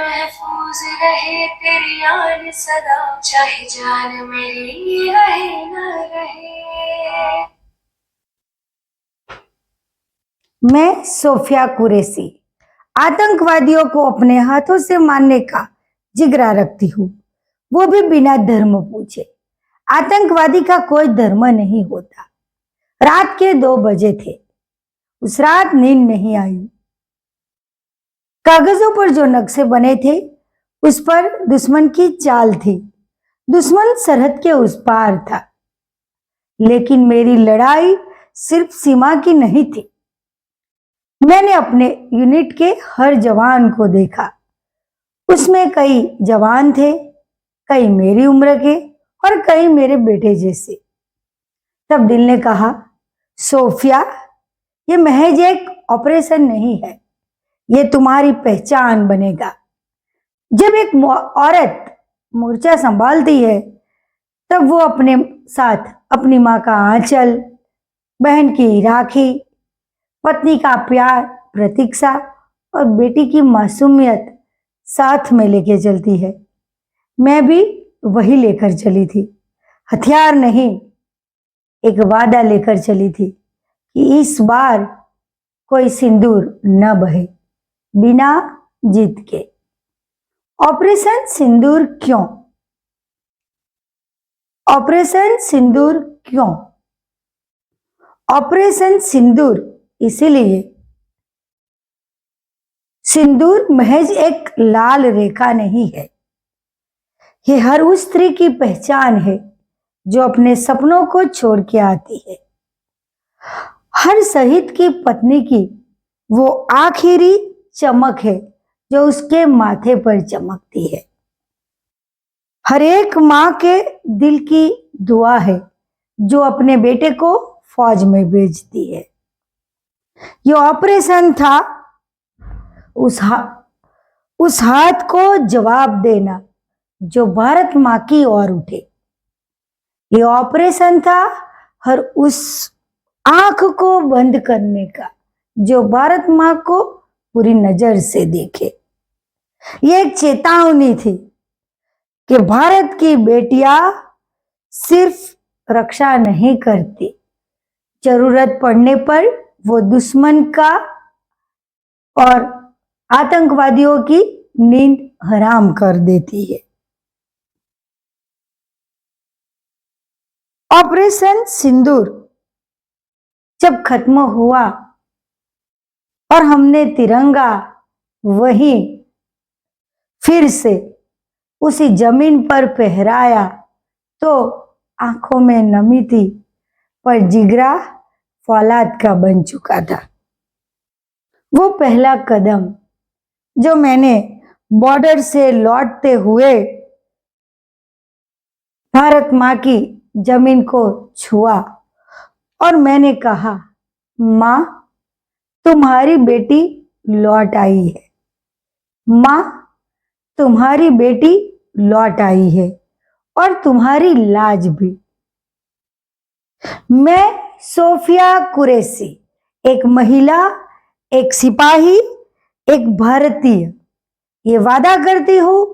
महफूज रहे तेरी आन सदा, चाहे जान मेरी रहे न रहे। मैं सोफिया कुरैशी आतंकवादियों को अपने हाथों से मारने का जिगरा रखती हूँ, वो भी बिना धर्म पूछे। आतंकवादी का कोई धर्म नहीं होता। रात के 2 बजे थे। उस रात नींद नहीं आई। कागजों पर जो नक्शे बने थे उस पर दुश्मन की चाल थी। दुश्मन सरहद के उस पार था, लेकिन मेरी लड़ाई सिर्फ सीमा की नहीं थी। मैंने अपने यूनिट के हर जवान को देखा। उसमें कई जवान थे, कई मेरी उम्र के और कई मेरे बेटे जैसे। तब दिल ने कहा, सोफिया, ये महज एक ऑपरेशन नहीं है, ये तुम्हारी पहचान बनेगा। जब एक औरत मोर्चा संभालती है तब वो अपने साथ अपनी माँ का आंचल, बहन की राखी, पत्नी का प्यार, प्रतीक्षा और बेटी की मासूमियत साथ में लेके चलती है। मैं भी वही लेकर चली थी। हथियार नहीं, एक वादा लेकर चली थी कि इस बार कोई सिंदूर न बहे बिना जीत के। ऑपरेशन सिंदूर क्यों? ऑपरेशन सिंदूर क्यों? ऑपरेशन सिंदूर इसीलिए। सिंदूर महज एक लाल रेखा नहीं है, ये हर उस स्त्री की पहचान है जो अपने सपनों को छोड़ के आती है। हर शहीद की पत्नी की वो आखिरी चमक है जो उसके माथे पर चमकती है। हर एक माँ के दिल की दुआ है जो अपने बेटे को फौज में भेजती है। ये ऑपरेशन था उस हाथ को जवाब देना जो भारत माँ की ओर उठे। ये ऑपरेशन था हर उस आंख को बंद करने का जो भारत माँ को पूरी नजर से देखे। ये एक चेतावनी थी कि भारत की बेटियां सिर्फ रक्षा नहीं करती, जरूरत पड़ने पर वो दुश्मन का और आतंकवादियों की नींद हराम कर देती है। ऑपरेशन सिंदूर जब खत्म हुआ और हमने तिरंगा वहीं फिर से उसी जमीन पर फहराया तो आंखों में नमी थी, पर जिगरा फौलाद का बन चुका था। वो पहला कदम जो मैंने बॉर्डर से लौटते हुए भारत माँ की जमीन को छुआ और मैंने कहा, माँ, तुम्हारी बेटी लौट आई है। माँ, तुम्हारी बेटी लौट आई है और तुम्हारी लाज भी। मैं सोफिया कुरैशी, एक महिला, एक सिपाही, एक भारतीय, ये वादा करती हूं,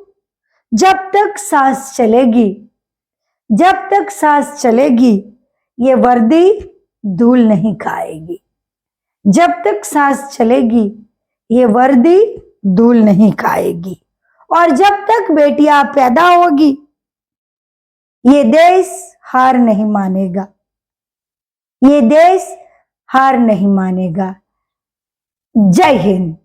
जब तक सांस चलेगी, जब तक सांस चलेगी, ये वर्दी धूल नहीं खाएगी। जब तक सांस चलेगी, ये वर्दी धूल नहीं खाएगी। और जब तक बेटियां पैदा होगी, ये देश हार नहीं मानेगा। ये देश हार नहीं मानेगा। जय हिंद।